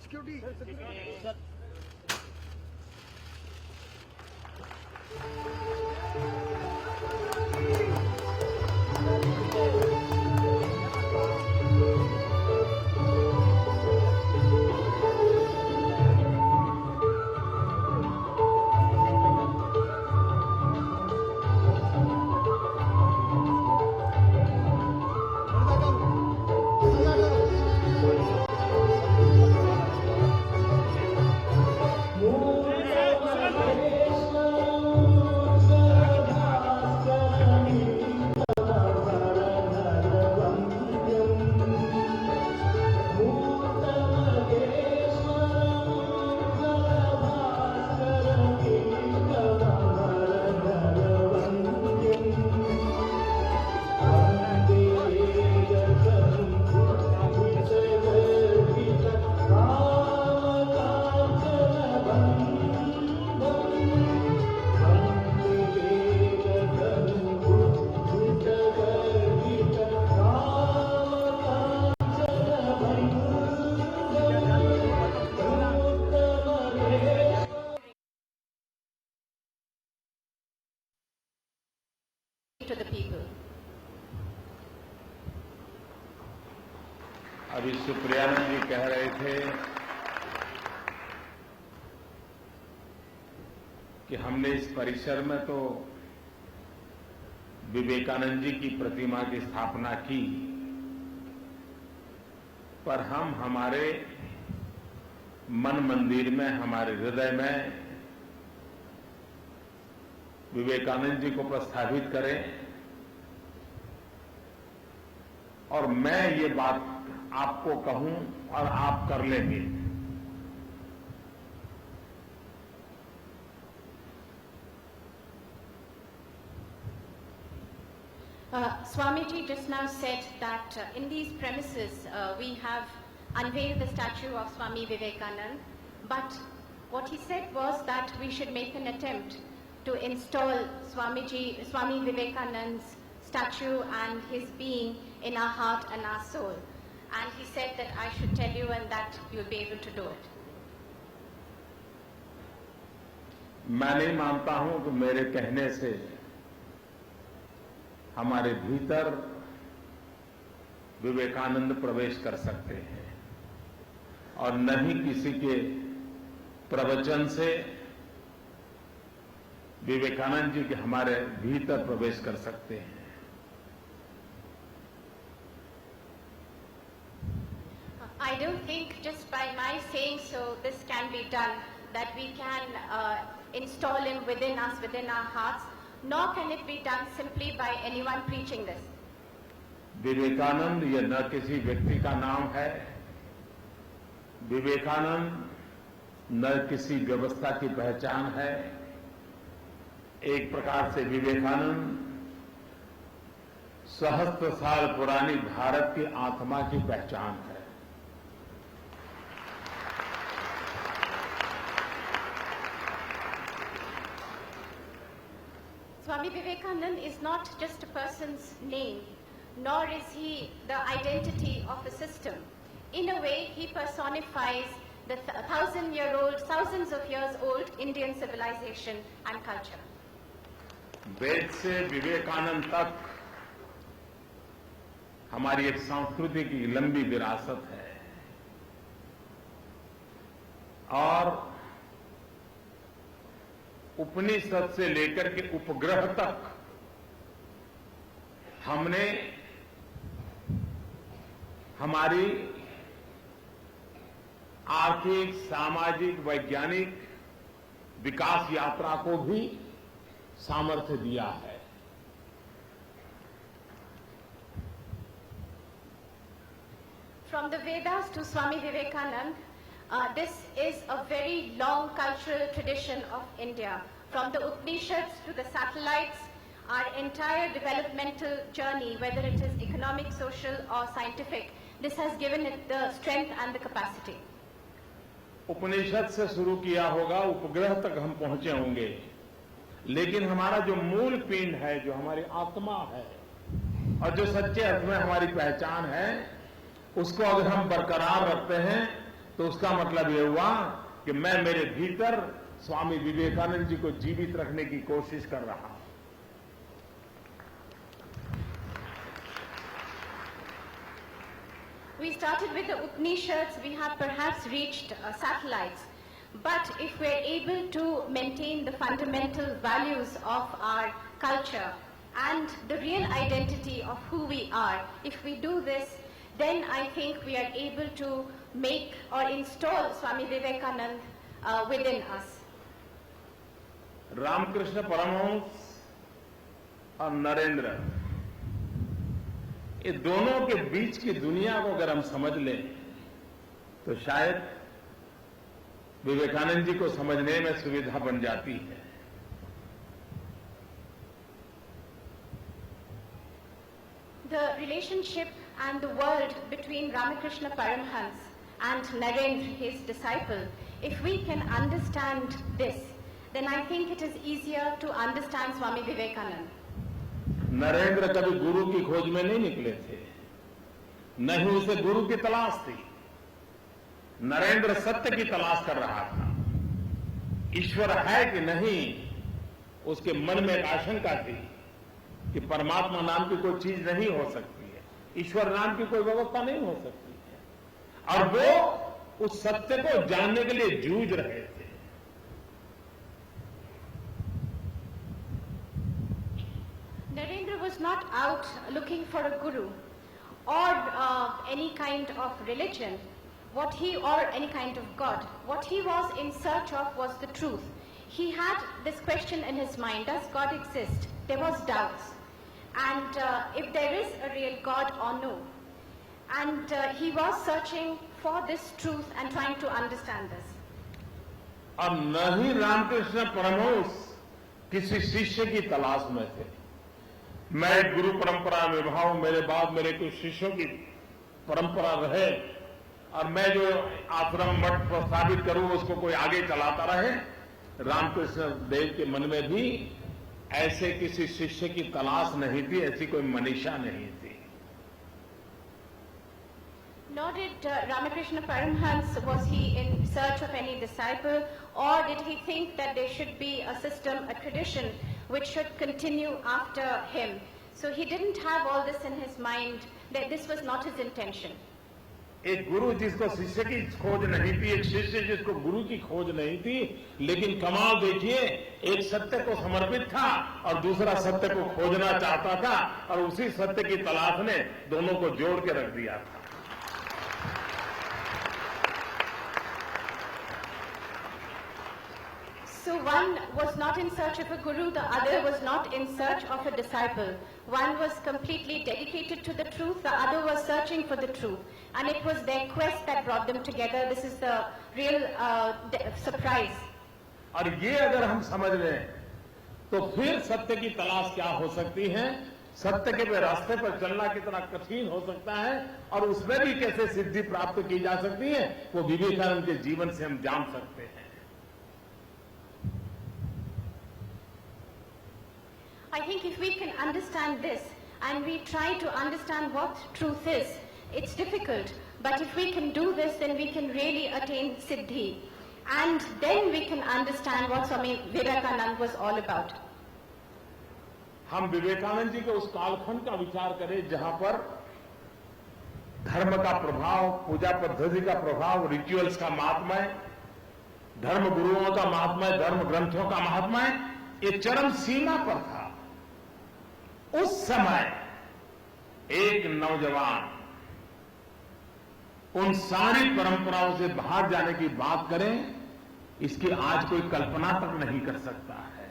Security. To the people. अभी सुप्रियानंद जी कह रहे थे कि हमने इस परिसर में तो विवेकानंद जी की प्रतिमा की स्थापना की, पर हम हमारे मन मंदिर में, हमारे हृदय में विवेकानंद जी को प्रस्थापित करें। और मैं ये बात आपको कहूं और आप कर लेंगे। Swamiji just now said that in these premises we have unveiled the statue of Swami Vivekanand, but what he said was that we should make an attempt to install Swami Vivekanand's statue and his being in our heart and our soul. And he said that I should tell you and that you'll be able to do it. मैं नहीं मानता हूं कि मेरे कहने से हमारे भीतर विवेकानंद प्रवेश कर सकते हैं, और न ही किसी के प्रवचन से विवेकानंद जी के हमारे भीतर प्रवेश कर सकते हैं। I don't think just by my saying so this can be done, that we can install him within us, within our hearts, nor can it be done simply by anyone preaching this. Vivekananda यह न किसी व्यक्ति का नाम है, विवेकानंद न किसी व्यवस्था की पहचान है। एक प्रकार से विवेकानंद सहस्त्र साल पुरानी भारत की आत्मा की पहचान है। Swami Vivekanand is not just a person's name, nor is he the identity of a system. In a way, he personifies the thousands of years old Indian civilization and culture. वेद से विवेकानंद तक हमारी एक संस्कृति की लंबी विरासत है, और उपनिषद से लेकर के उपग्रह तक हमने हमारी आर्थिक, सामाजिक, वैज्ञानिक विकास यात्रा को भी सामर्थ्य दिया है। From the Vedas to Swami Vivekanand, this is a very long cultural tradition of India. From the Upanishads to the satellites, our entire developmental journey, whether it is economic, social or scientific, this has given it the strength and the capacity. उपनिषद से शुरू किया होगा, उपग्रह तक हम पहुंचे होंगे, लेकिन हमारा जो मूल पिंड है, जो हमारी आत्मा है और जो सच्चे अर्थ में हमारी पहचान है, उसको अगर हम बरकरार रखते हैं तो उसका मतलब ये हुआ कि मैं मेरे भीतर स्वामी विवेकानंद जी को जीवित रखने की कोशिश कर रहा हूं। We started with the Upanishads, we have perhaps reached satellites, but if we are able to maintain the fundamental values of our culture and the real identity of who we are, if we do this, then I think we are able to make or install Swami Vivekananda within us. Ramakrishna Paramhans और नरेंद्र, ये दोनों के बीच की दुनिया को अगर हम समझ लें तो शायद विवेकानंद जी को समझने में सुविधा बन जाती है। The relationship and the world between Ramakrishna Paramhans and Narendra, his disciple, if we can understand this, then I think it is easier to understand Swami Vivekananda. Narendra कभी गुरु की खोज में नहीं निकले थे, न ही उसे गुरु की तलाश थी। नरेंद्र सत्य की तलाश कर रहा था। ईश्वर है कि नहीं, उसके मन में एक आशंका थी कि परमात्मा नाम की कोई चीज नहीं हो सकती है, ईश्वर नाम की कोई व्यवस्था नहीं हो सकती है, और वो उस सत्य को जानने के लिए जूझ रहे थे। Narendra was not out looking for a guru or any kind of religion, or any kind of God. What he was in search of was the truth. He had this question in his mind: does God exist? There was doubts, and if there is a real God or no. And he was searching for this truth and trying to understand this. अब न ही रामकृष्ण परमहंस किसी शिष्य की तलाश में थे। मैं एक गुरु परंपरा निभाऊं, मेरे बाद मेरे कुछ शिष्यों की परंपरा रहे और मैं जो आश्रम मठ प्रस्तावित करूं उसको कोई आगे चलाता रहे। रामकृष्ण देव के मन में भी ऐसे किसी शिष्य की तलाश नहीं थी, ऐसी कोई मनीषा नहीं थी। Nor did Ramakrishna Paramhans was he in search of any disciple, or did he think that there should be a system, a tradition which should continue after him. So he didn't have all this in his mind, that this was not his intention. एक गुरु जिसको शिष्य की खोज नहीं थी, एक शिष्य जिसको गुरु की खोज नहीं थी, लेकिन कमाल देखिए, एक सत्य को समर्पित था और दूसरा सत्य को खोजना चाहता था, और उसी सत्य की तलाश ने दोनों को जोड़ के रख दिया था। So one was not in search of a guru, the other was not in search of a disciple. One was completely dedicated to the truth, the other was searching for the truth. And it was their quest that brought them together. This is the real surprise. और ये अगर हम समझ लें तो फिर सत्य की तलाश क्या हो सकती है, सत्य के रास्ते पर चलना कितना कठिन हो सकता है और उसमें भी कैसे सिद्धि प्राप्त की जा सकती है, वो विवेकानंद के जीवन से हम जान सकते हैं। I think if we can understand this and we try to understand what truth is, it's difficult. But if we can do this, then we can really attain Siddhi. And then we can understand what Swami Vivekananda was all about. हम विवेकानंद जी के उस कालखंड का विचार करें जहां पर धर्म का प्रभाव, पूजा पद्धति का प्रभाव, रिचुअल्स का महात्म्य, धर्म गुरुओं का महात्म्य, धर्म ग्रंथों का महात्म्य, ये चरम सीमा पर था। उस समय एक नौजवान उन सारी परंपराओं से बाहर जाने की बात करें, इसकी आज कोई कल्पना तक नहीं कर सकता है।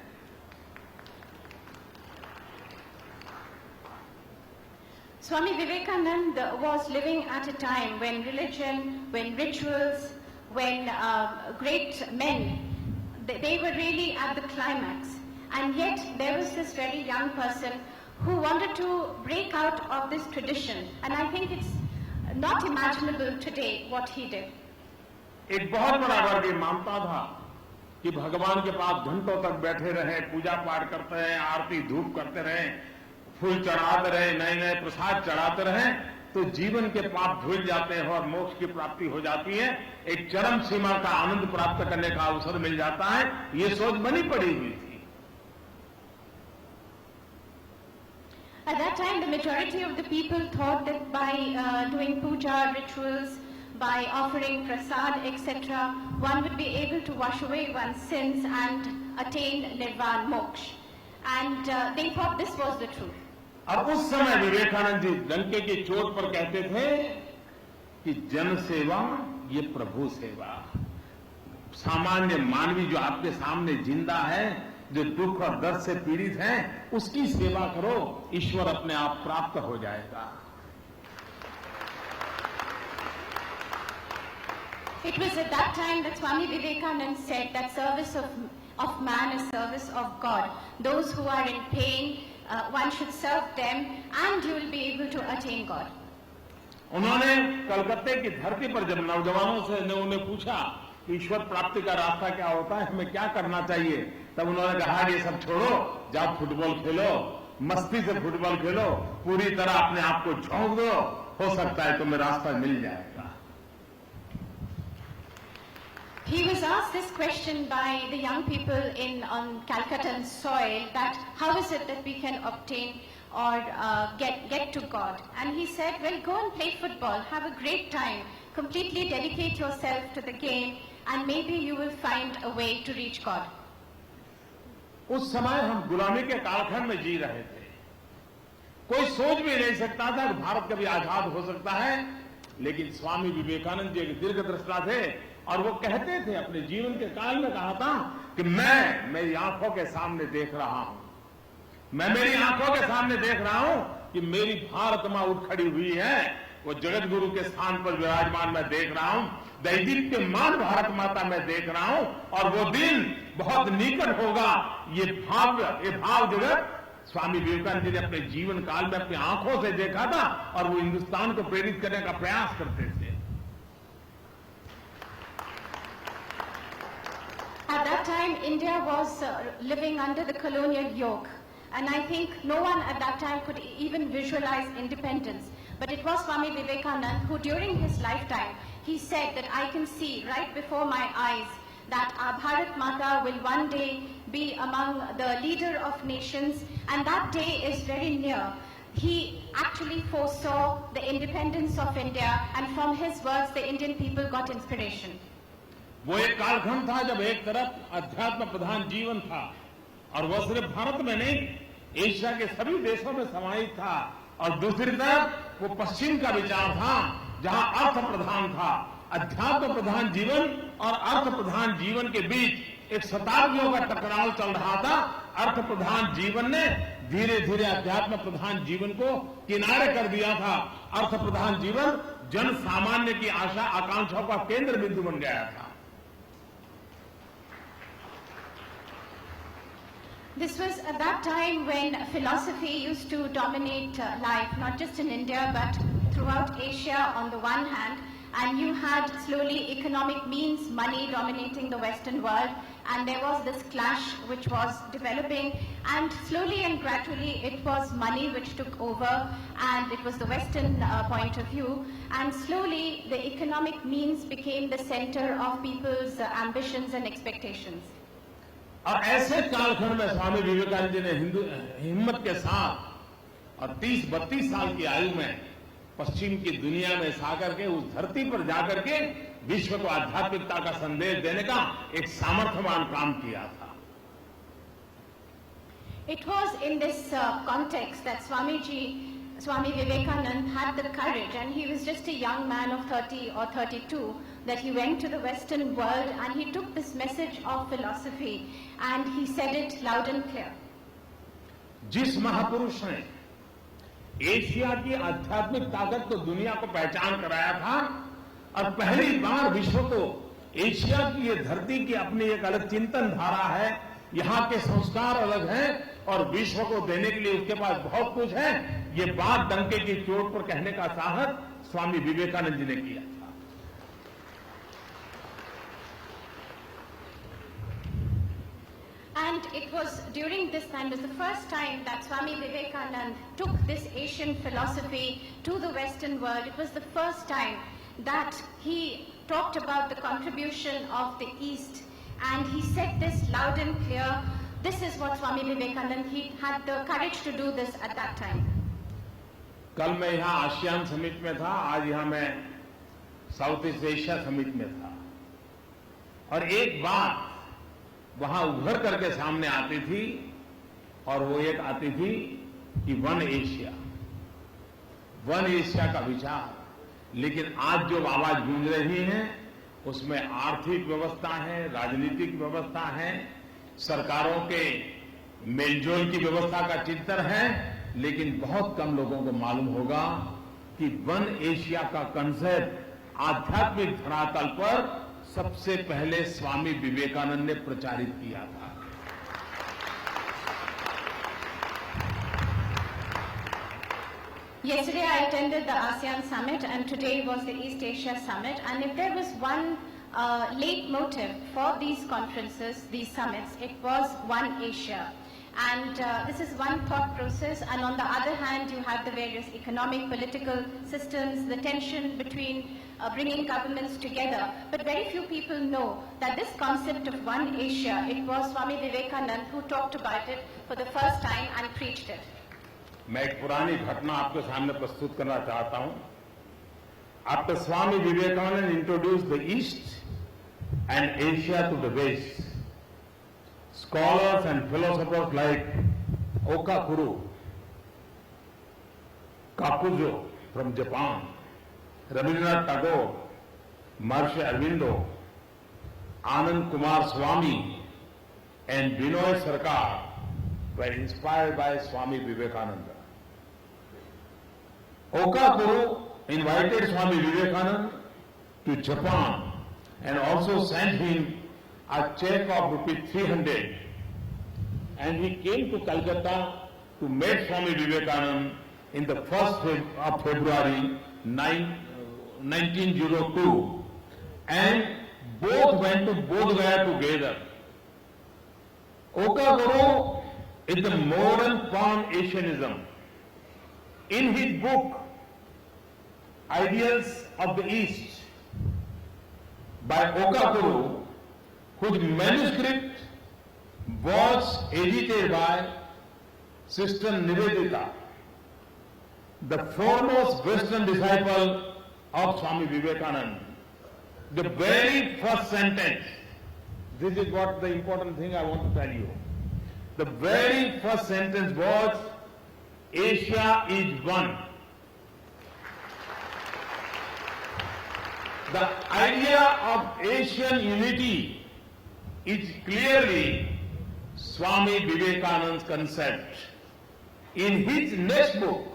Swami Vivekananda was living at a time when religion, when rituals, when great men, they were really at the climax. And yet there was this very young person who wanted to break out of this tradition. And I think it's not imaginable today what he did. एक बहुत बड़ा वर्ग ये मानता था कि भगवान के पास घंटों तक बैठे रहे, पूजा पाठ करते रहे, आरती धूप करते रहे, फूल चढ़ाते रहे, नए नए प्रसाद चढ़ाते रहे, तो जीवन के पाप धुल जाते हैं और मोक्ष की प्राप्ति हो जाती है, एक चरम सीमा का आनंद प्राप्त करने का अवसर मिल जाता है। ये सोच बनी पड़ी हुई थी। At that time, the majority of the people thought that by doing puja rituals, by offering prasad, etc., one would be able to wash away one's sins and attain nirvana moksha. And they thought this was the truth. अब उस समय विवेकानंद जी डंके की चोट पर कहते थे कि जन सेवा ये प्रभु सेवा। सामान्य मानवी जो आपके सामने जिंदा है, जो दुख और दर्द से पीड़ित है, उसकी सेवा करो, ईश्वर अपने आप प्राप्त हो जाएगा। It was at that time that Swami Vivekananda said that service of man is service of God. Those who are in pain, one should serve them and you will be able to attain God. उन्होंने कलकत्ते की धरती पर जब नौजवानों से ने उन्हें पूछा कि ईश्वर प्राप्ति का रास्ता क्या होता है, हमें क्या करना चाहिए, तब उन्होंने कहा ये सब छोड़ो, जाओ फुटबॉल खेलो, मस्ती से फुटबॉल खेलो, पूरी तरह अपने आप को झोंक दो, हो सकता है तुम्हें रास्ता मिल जाएगा। He was asked this question by the young people on Calcuttan soil, that how is it that we can obtain or get to God? And he said, well, go and play football, have a great time, completely dedicate yourself to the game, and maybe you will find a way to reach God. उस समय हम गुलामी के कालखंड में जी रहे थे। कोई सोच भी नहीं सकता था कि भारत कभी आजाद हो सकता है, लेकिन स्वामी विवेकानंद जी एक दीर्घदृष्टा थे और वो कहते थे, अपने जीवन के काल में कहा था कि मैं मेरी आंखों के सामने देख रहा हूं, मैं मेरी आंखों के सामने देख रहा हूं कि मेरी भारत मां उठ खड़ी हुई है, वो जगत गुरु के स्थान पर विराजमान मैं देख रहा हूं, दैदीप्यमान भारत माता मैं देख रहा हूं, और वो दिन बहुत निकट होगा। ये भाव जगत स्वामी विवेकानंद जी ने अपने जीवन काल में अपनी आंखों से देखा था और वो हिंदुस्तान को प्रेरित करने का प्रयास करते थे। At that time, India was living under the colonial yoke, and I think no one at that time could even visualize independence. But it was Swami Vivekananda who, during his lifetime, he said that I can see right before my eyes that our Bharat Mata will one day be among the leader of nations, and that day is very near. He actually foresaw the independence of India, and from his words, the Indian people got inspiration. वो एक कालखंड था जब एक तरफ अध्यात्म प्रधान जीवन था और वह सिर्फ भारत में नहीं, एशिया के सभी देशों में समाहित था, और दूसरी तरफ वो पश्चिम का विचार था जहां अर्थ प्रधान था। अध्यात्म प्रधान जीवन और अर्थ प्रधान जीवन के बीच एक शताब्दियों का टकराव चल रहा था। अर्थ प्रधान जीवन ने धीरे धीरे अध्यात्म प्रधान जीवन को किनारे कर दिया था। अर्थ प्रधान जीवन जन सामान्य की आशा आकांक्षाओं का केंद्र बिंदु बन गया था। This was at that time when philosophy used to dominate life, not just in India but throughout Asia on the one hand, and you had slowly economic means, money dominating the Western world, and there was this clash which was developing, and slowly and gradually it was money which took over, and it was the Western point of view, and slowly the economic means became the center of people's ambitions and expectations. और ऐसे कालखंड में स्वामी विवेकानंद जी ने हिम्मत के साथ और 30-32 साल की आयु में पश्चिम की दुनिया में साकर के उस धरती पर जाकर के विश्व को आध्यात्मिकता का संदेश देने का एक सामर्थ्यवान काम किया था। It was in this context that Swami Vivekananda had the courage, and he was just a young man of 30 or 32, that he went to the Western world and he took this message of philosophy and he said it loud and clear. जिस महापुरुष ने Asia की आध्यात्मिक ताकत को दुनिया को पहचान कराया था और पहली बार विश्व को एशिया की ये धरती की अपनी एक अलग चिंतन धारा है, यहाँ के संस्कार अलग हैं और विश्व को देने के लिए उसके पास बहुत कुछ है। ये बात डंके की चोट पर कहने का साहस स्वामी विवेकानंद जी ने किया था। And it was during this time, it was the first time that Swami Vivekananda took this Asian philosophy to the Western world. It was the first time that he talked about the contribution of the East, and he said this loud and clear. This is what Swami Vivekananda, he had the courage to do this at that time. कल मैं यहाँ ASEAN summit में था, आज यहाँ मैं south east Asia summit में था, और एक बात वहां उभर करके सामने आती थी, और वो एक आती थी कि वन एशिया का विचार। लेकिन आज जो आवाज गूंज रही है उसमें आर्थिक व्यवस्था है, राजनीतिक व्यवस्था है, सरकारों के मेलजोल की व्यवस्था का चिंतन है, लेकिन बहुत कम लोगों को मालूम होगा कि वन एशिया का कंसेप्ट आध्यात्मिक धरातल पर सबसे पहले स्वामी विवेकानंद ने प्रचारित किया था। Yesterday I attended the ASEAN summit and today was the East Asia summit, and if there was one leitmotif for these conferences, these summits, it was One Asia. And this is one thought process, and on the other hand you have the various economic, political systems, the tension between bringing governments together. But very few people know that this concept of One Asia, it was Swami Vivekananda who talked about it for the first time and preached it. मैं एक पुरानी घटना आपके सामने प्रस्तुत करना चाहता हूं। After Swami Vivekananda introduced the East and Asia to the West, scholars and philosophers like Okakuru, Kakuzo from Japan, Rabindranath Tagore, Maharishi Aurobindo, Anand Kumar Swami, and Binoy Sarkar were inspired by Swami Vivekananda. Okakuru invited Swami Vivekananda to Japan and also sent him a check of ₹300, and he came to Calcutta to meet Swami Vivekananda in the 1st of February 1902, and both went to Bodh Gaya together. Okakuru is the modern Pan-Asianism. In his book, Ideals of the East, by Okakuru, whose manuscript was edited by Sister Nivedita, the foremost Western disciple of Swami Vivekananda, the very first sentence, this is what the important thing I want to tell you. The very first sentence was, Asia is one. The idea of Asian unity is clearly Swami Vivekananda's concept. In his next book,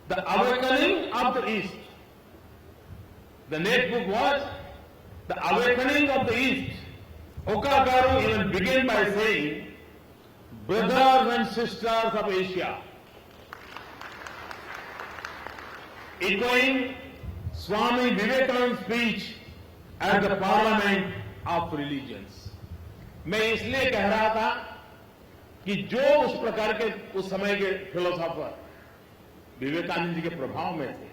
The Awakening of the East, the next book was The Awakening of the East. Okakuru even began by saying, brothers and sisters of Asia, echoing Swami Vivekananda's speech at the Parliament of Religions. मैं इसलिए कह रहा था कि जो उस प्रकार के उस समय के फिलोसोफर विवेकानंद जी के प्रभाव में थे,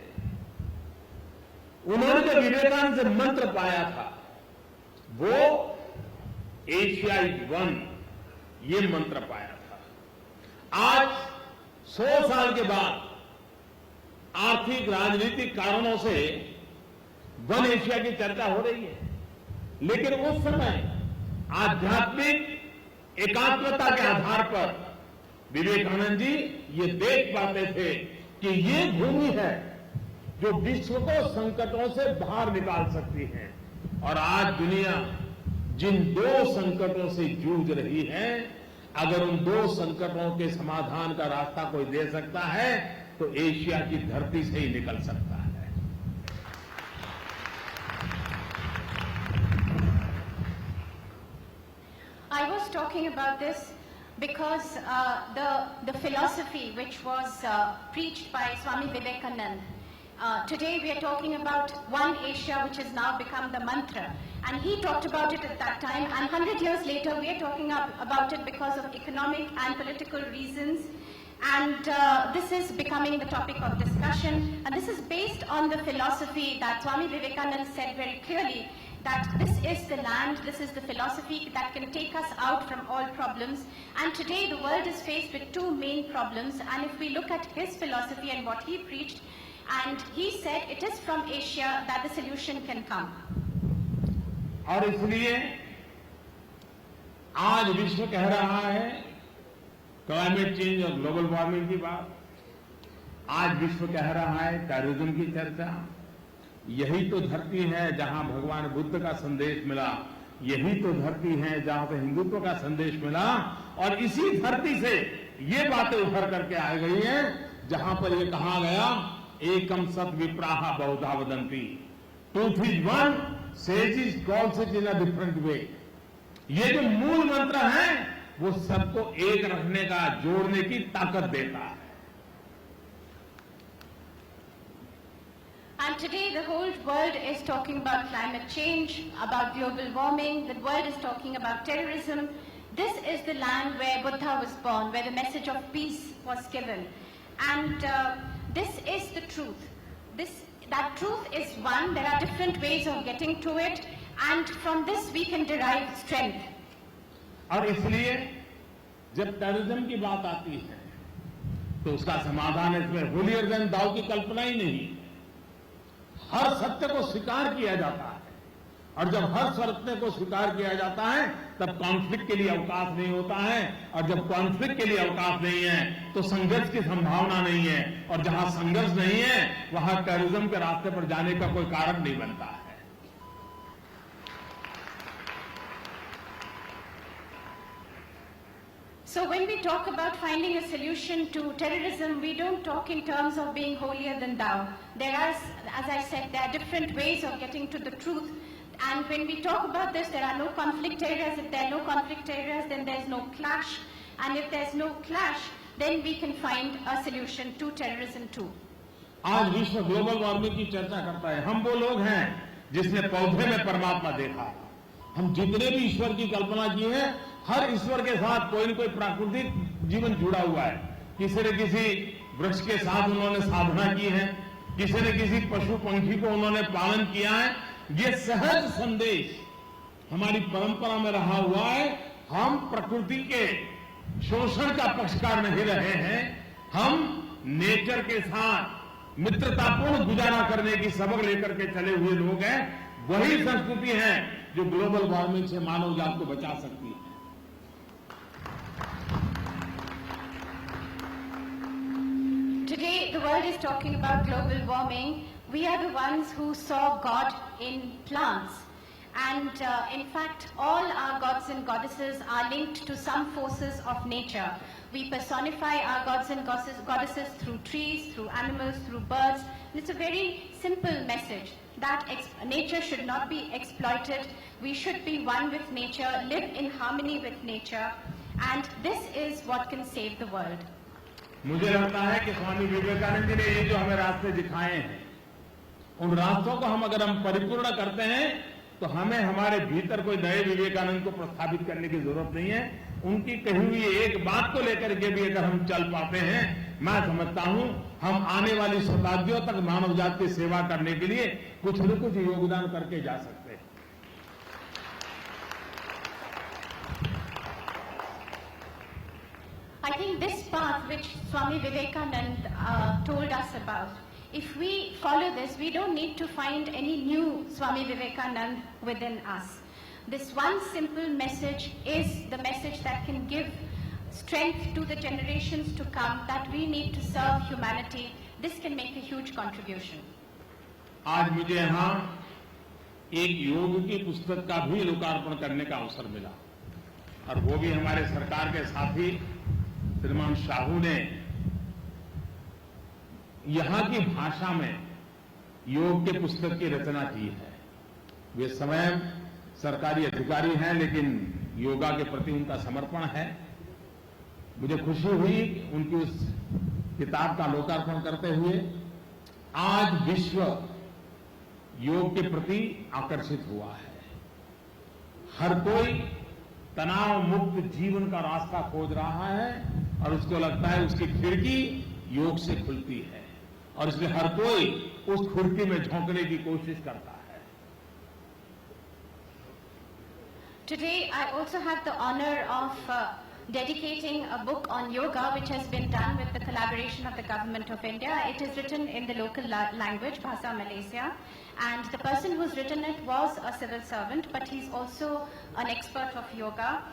उन्होंने जो विवेकानंद से मंत्र पाया था वो एशिया इज वन, ये मंत्र पाया था। आज 100 साल के बाद आर्थिक राजनीतिक कारणों से वन एशिया की चर्चा हो रही है, लेकिन उस समय आध्यात्मिक एकात्मता के आधार पर विवेकानंद जी ये देख पाते थे कि ये भूमि है जो विश्व को संकटों से बाहर निकाल सकती है। और आज दुनिया जिन 2 संकटों से जूझ रही है, अगर उन 2 संकटों के समाधान का रास्ता कोई दे सकता है तो एशिया की धरती से ही निकल सकता है। I was was talking about this because the philosophy which was preached by Swami Vivekananda. Today we are talking about One Asia, which has now become the mantra. And he talked about it at that time, and 100 years later we are talking about it because of economic and political reasons. And this is becoming the topic of discussion. And this is based on the philosophy that Swami Vivekananda said very clearly, that this is the land, this is the philosophy that can take us out from all problems. And today the world is faced with two main problems. And if we look at his philosophy and what he preached, and he said it is from Asia that the solution can come. और इसलिए आज विश्व कह रहा है climate change और global warming की बात, आज विश्व कह रहा है टेररिज्म की चर्चा। यही तो धरती है जहां भगवान बुद्ध का संदेश मिला, यही तो धरती है जहां से हिंदुत्व का संदेश मिला, और इसी धरती से ये बातें उभर करके आ गई हैं जहां पर ये कहा गया एकम सत विप्राहा बहुधा वदंती, truth is one, sages calls it in a different way. ये जो मूल मंत्र है वो सबको एक रखने का, जोड़ने की ताकत देता है। And today the whole world is talking about climate change, about global warming, the world is talking about terrorism. This is the land where Buddha was born, where the message of peace was given. And this is the truth. That truth is one, there are different ways of getting to it, and from this we can derive strength. और इसलिए जब terrorism की बात आती है तो उसका समाधान इसमें होलियर देन दाऊ की कल्पना ही नहीं। हर सत्य को स्वीकार किया जाता है, और जब हर सत्य को स्वीकार किया जाता है तब कॉन्फ्लिक्ट के लिए अवकाश नहीं होता है, और जब कॉन्फ्लिक्ट के लिए अवकाश नहीं है तो संघर्ष की संभावना नहीं है, और जहां संघर्ष नहीं है वहां टेररिज्म के रास्ते पर जाने का कोई कारण नहीं बनता है। So when we talk about finding a solution to terrorism, we don't talk in terms of being holier than thou. There are, as I said, there are different ways of getting to the truth. And when we talk about this, there are no conflict areas. If there are no conflict areas, then there's no clash. And if there's no clash, then we can find a solution to terrorism too. आज विश्व global warming की चर्चा करता है। हम वो लोग हैं जिसने पौधे में परमात्मा देखा। हम जितने भी ईश्वर की कल्पना की है, हर ईश्वर के साथ कोई न कोई प्राकृतिक जीवन जुड़ा हुआ है। किसी न किसी वृक्ष के साथ उन्होंने साधना की है, किसी न किसी पशु पंखी को उन्होंने पालन किया है। ये सहज संदेश हमारी परंपरा में रहा हुआ है। हम प्रकृति के शोषण का पक्षकार नहीं रहे हैं, हम नेचर के साथ मित्रतापूर्ण गुजारा करने की सबक लेकर के चले हुए लोग हैं। वही संस्कृति है जो ग्लोबल वार्मिंग से मानव जात को बचा सकती है। Today the world is talking about global warming. We are the ones who saw God in plants. And in fact, all our gods and goddesses are linked to some forces of nature. We personify our gods and goddesses through trees, through animals, through birds. And it's a very simple message that nature should not be exploited. We should be one with nature, live in harmony with nature. And this is what can save the world. मुझे लगता है कि स्वामी विवेकानंद जी ने ये जो हमें रास्ते दिखाए हैं, उन रास्तों को अगर हम परिपूर्ण करते हैं तो हमें हमारे भीतर कोई नए विवेकानंद को प्रस्थापित करने की जरूरत नहीं है। उनकी कही हुई एक बात को लेकर के भी अगर हम चल पाते हैं, मैं समझता हूं हम आने वाली शताब्दियों तक मानव जात की सेवा करने के लिए कुछ न कुछ योगदान करके जा सकते हैं। I think this path which Swami Vivekananda told us about, if we follow this, we don't need to find any new Swami Vivekananda within us. This one simple message is the message that can give strength to the generations to come, that we need to serve humanity. This can make a huge contribution. आज मुझे यहाँ एक योग की पुस्तक का भी लोकार्पण करने का अवसर मिला, और वो भी हमारे सरकार के साथी श्रीमान साहू ने यहां की भाषा में योग के पुस्तक की रचना की है। वे स्वयं सरकारी अधिकारी हैं, लेकिन योगा के प्रति उनका समर्पण है। मुझे खुशी हुई उनकी उस किताब का लोकार्पण करते हुए। आज विश्व योग के प्रति आकर्षित हुआ है। हर कोई तनाव मुक्त जीवन का रास्ता खोज रहा है और उसको लगता है उसकी खिड़की योग से खुलती है और इसलिए हर कोई उस खिड़की में झोंकने की कोशिश करता है। Today, I also have the honor of dedicating a book on yoga, which has been done with the collaboration of the Government of India. It is written in the local language, Bhasa Malaysia, and the person who's written it was a civil servant, but he's also an expert of yoga.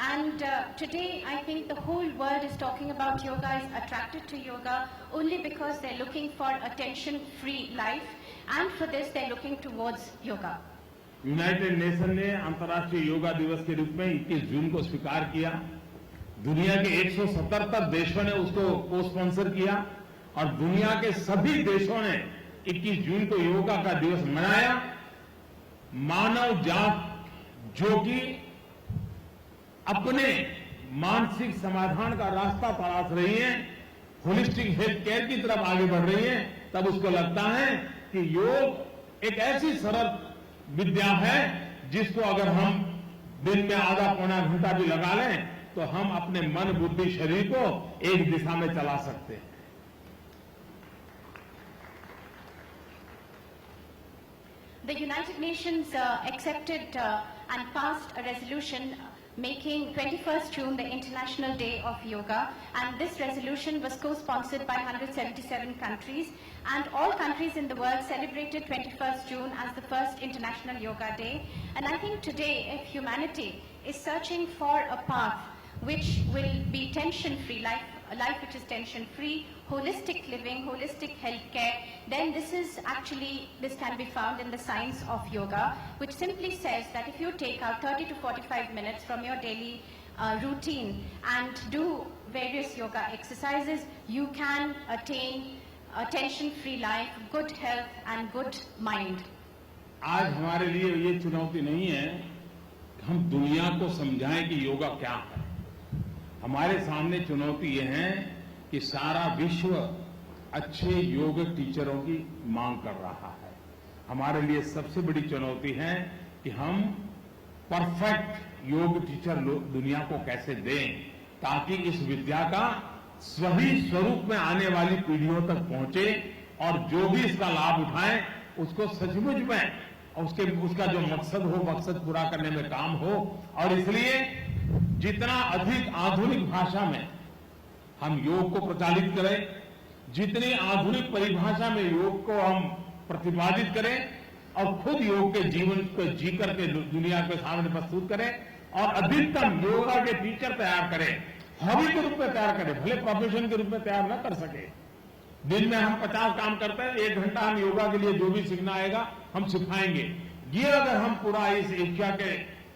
And today, I think the whole world is talking about yoga, is attracted to yoga only because they're looking for a tension-free life, and for this, they're looking towards yoga. United nation ने अंतर्राष्ट्रीय योगा दिवस के रूप में 21 जून को स्वीकार किया। दुनिया के 177 देशों ने उसको को स्पॉन्सर किया और दुनिया के सभी देशों ने 21 जून को योगा का दिवस मनाया। मानव जात जो कि अपने मानसिक समाधान का रास्ता तलाश रही है, होलिस्टिक हेल्थ केयर की तरफ आगे बढ़ रही है, तब उसको लगता है कि योग एक ऐसी सरल विद्या है जिसको अगर हम दिन में आधा पौना घंटा भी लगा लें तो हम अपने मन बुद्धि शरीर को एक दिशा में चला सकते हैं। The United Nations accepted and passed a resolution making 21st June the International Day of Yoga, and this resolution was co-sponsored by 177 countries, and all countries in the world celebrated 21st June as the first International Yoga Day. And I think today, if humanity is searching for a path which will be tension-free, a life which is tension-free, holistic living, holistic healthcare, then this can be found in the science of yoga, which simply says that if you take out 30 to 45 minutes from your daily routine and do various yoga exercises, you can attain a tension-free life, good health and good mind. आज हमारे लिए ये चुनौती नहीं है कि हम दुनिया को समझाएं कि योगा क्या है। हमारे सामने चुनौती ये है कि सारा विश्व अच्छे योग टीचरों की मांग कर रहा है। हमारे लिए सबसे बड़ी चुनौती है कि हम परफेक्ट योग टीचर दुनिया को कैसे दें ताकि इस विद्या का सही स्वरूप में आने वाली पीढ़ियों तक पहुंचे और जो भी इसका लाभ उठाए उसको सचमुच में उसका जो मकसद पूरा करने में काम हो। और इसलिए जितना अधिक आधुनिक भाषा में हम योग को प्रचारित करें, जितनी आधुनिक परिभाषा में योग को हम प्रतिपादित करें और खुद योग के जीवन को जी करके दुनिया के सामने प्रस्तुत करें और अधिकतम योगा के टीचर तैयार करें, हॉबी के रूप में तैयार करें, भले प्रोफेशन के रूप में तैयार न कर सके। दिन में हम 50 काम करते हैं, 1 घंटा हम योगा के लिए जो भी सीखना आएगा हम सिखाएंगे। ये अगर हम पूरा इस एशिया के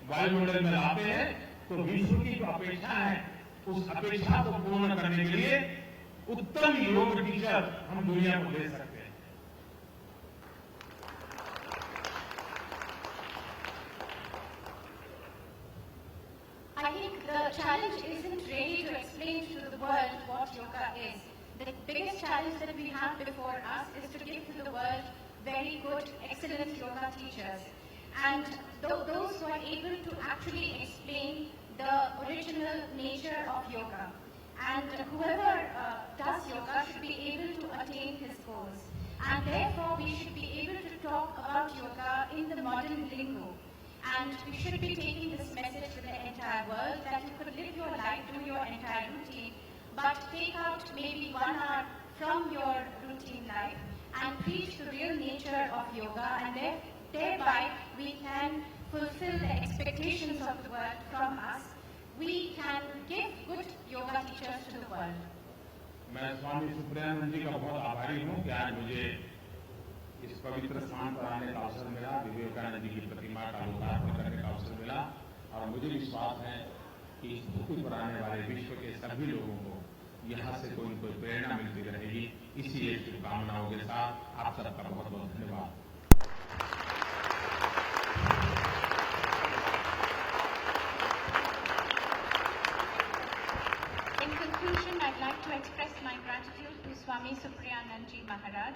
वायुमंडल में लाते हैं तो विश्व की जो अपेक्षा है उस अपेक्षा को पूर्ण करने के लिए उत्तम योग टीचर हम दुनिया को दे सकते हैं। I think the challenge isn't really to explain to the world what yoga is. The biggest challenge that we have before us is to give to the world very good, excellent yoga teachers. And those who are able to actually explain the original nature of yoga. And whoever does yoga should be able to attain his goals. And therefore, we should be able to talk about yoga in the modern lingo. And we should be taking this message to the entire world that you could live your life, do your entire routine, but take out maybe 1 hour from your routine life and preach the real nature of yoga, and thereby we can fulfill the expectations of the world from us. We can give good yoga teachers to the world. मैं स्वामी सुप्रियानंद जी का बहुत आभारी हूँ कि आज मुझे इस पवित्र स्थान पर आने का अवसर मिला, विवेकानंद जी की प्रतिमा का लोकार्पण करने का अवसर मिला और मुझे विश्वास है कि इस धरती पर आने वाले विश्व के सभी लोगों को यहाँ से कोई न कोई प्रेरणा मिलती रहेगी। इसी एक शुभकामनाओं के साथ आप सबका बहुत बहुत धन्यवाद। Swami Supriyananji Maharaj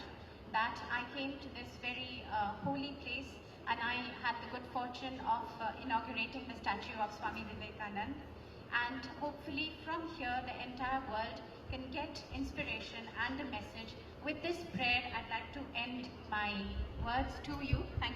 that I came to this very holy place and I had the good fortune of inaugurating the statue of Swami Vivekananda. And hopefully from here the entire world can get inspiration and a message. With this prayer, I'd like to end my words to you. Thank